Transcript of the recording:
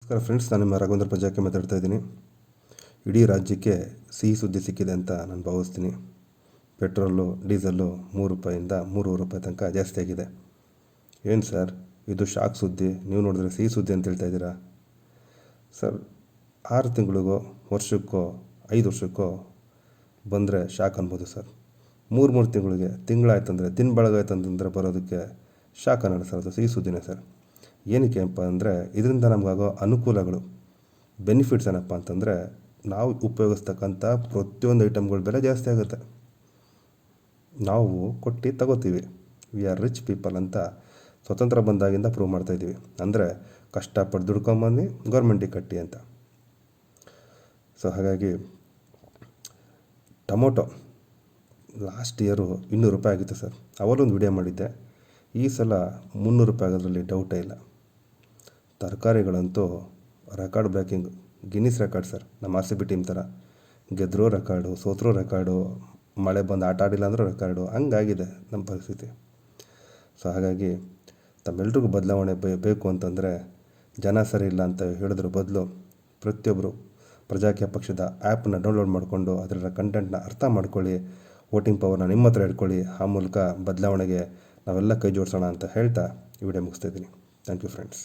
ನಮಸ್ಕಾರ ಫ್ರೆಂಡ್ಸ್, ನಾನು ನಿಮ್ಮ ರಾಘವೇಂದ್ರ ಪ್ರಜಾಕ್ಕೆ ಮಾತಾಡ್ತಾ ಇದ್ದೀನಿ. ಇಡೀ ರಾಜ್ಯಕ್ಕೆ ಸಿಹಿ ಸುದ್ದಿ ಸಿಕ್ಕಿದೆ ಅಂತ ನಾನು ಭಾವಿಸ್ತೀನಿ. ಪೆಟ್ರೋಲು, ಡೀಸೆಲ್ಲು 3 ರೂಪಾಯಿಂದ 3.5 ರೂಪಾಯಿ ತನಕ ಜಾಸ್ತಿ ಆಗಿದೆ. ಏನು ಸರ್, ಇದು ಶಾಕ್ ಸುದ್ದಿ, ನೀವು ನೋಡಿದ್ರೆ ಸಿಹಿ ಸುದ್ದಿ ಅಂತ ಹೇಳ್ತಾ ಇದ್ದೀರಾ ಸರ್. 6 ತಿಂಗಳಿಗೋ, ವರ್ಷಕ್ಕೋ, 5 ವರ್ಷಕ್ಕೋ ಬಂದರೆ ಶಾಕ್ ಅನ್ಬೋದು ಸರ್. 3 ತಿಂಗಳಿಗೆ, ತಿಂಗಳಾಯ್ತಂದರೆ, ದಿನ ಬೆಳಗಾಯ್ತಂತಂದರೆ ಬರೋದಕ್ಕೆ ಶಾಕ್ ಅನ್ನೋಣ ಸರ್. ಅದು ಸಿಹಿ ಸುದ್ದಿನೇ ಸರ್. ಏನಕ್ಕೆ ಅಪ್ಪ ಅಂದರೆ, ಇದರಿಂದ ನಮಗಾಗೋ ಅನುಕೂಲಗಳು, ಬೆನಿಫಿಟ್ಸ್ ಏನಪ್ಪ ಅಂತಂದರೆ, ನಾವು ಉಪಯೋಗಿಸ್ತಕ್ಕಂಥ ಪ್ರತಿಯೊಂದು ಐಟಮ್ಗಳ ಬೆಲೆ ಜಾಸ್ತಿ ಆಗುತ್ತೆ. ನಾವು ಕೊಟ್ಟು ತಗೋತೀವಿ. ವಿ ಆರ್ ರಿಚ್ ಪೀಪಲ್ ಅಂತ ಸ್ವತಂತ್ರ ಬಂದಾಗಿಂದ ಪ್ರೂವ್ ಮಾಡ್ತಾಯಿದ್ದೀವಿ. ಅಂದರೆ ಕಷ್ಟಪಟ್ಟು ದುಡ್ಕೊಂಬಂದು ಗೌರ್ಮೆಂಟಿಗೆ ಕಟ್ಟಿ ಅಂತ. ಸೊ ಹಾಗಾಗಿ ಟೊಮೊಟೊ ಲಾಸ್ಟ್ ಇಯರು 200 ರೂಪಾಯಿ ಆಗಿತ್ತು ಸರ್. ಅವರೊಂದು ವಿಡಿಯೋ ಮಾಡಿದ್ದೆ. ಈ ಸಲ 300 ರೂಪಾಯಿ ಆಗೋದ್ರಲ್ಲಿ ಡೌಟೇ ಇಲ್ಲ. ತರಕಾರಿಗಳಂತೂ record breaking, Guinness record sir. ನಮ್ಮ RCB ಟೀಮ್ ಥರ ಗೆದ್ದರೂ ರೆಕಾರ್ಡು, ಸೋತರೂ ರೆಕಾರ್ಡು, ಮಳೆ ಬಂದು ಆಟ ಆಡಿಲ್ಲ ಅಂದರೂ ರೆಕಾರ್ಡು, ಹಂಗಾಗಿದೆ ನಮ್ಮ ಪರಿಸ್ಥಿತಿ. ಸೊ ಹಾಗಾಗಿ ತಮ್ಮೆಲ್ರಿಗೂ ಬದಲಾವಣೆ ಬೇಕು ಅಂತಂದರೆ, ಜನ ಸರಿ ಇಲ್ಲ ಅಂತ ಹೇಳಿದ್ರ ಬದಲು ಪ್ರತಿಯೊಬ್ಬರು ಪ್ರಜಾಕೀಯ ಪಕ್ಷದ ಆ್ಯಪನ್ನ ಡೌನ್ಲೋಡ್ ಮಾಡಿಕೊಂಡು ಅದರ ಕಂಟೆಂಟ್ನ ಅರ್ಥ ಮಾಡ್ಕೊಳ್ಳಿ, ವೋಟಿಂಗ್ ಪವರ್ನ ನಿಮ್ಮ ಹತ್ರ ಇಟ್ಕೊಳ್ಳಿ. ಆ ಮೂಲಕ ಬದಲಾವಣೆಗೆ ನಾವೆಲ್ಲ ಕೈ ಜೋಡಿಸೋಣ ಅಂತ ಹೇಳ್ತಾ ಈ ವಿಡಿಯೋ ಮುಗಿಸ್ತಾಯಿದ್ದೀನಿ. Thank you friends.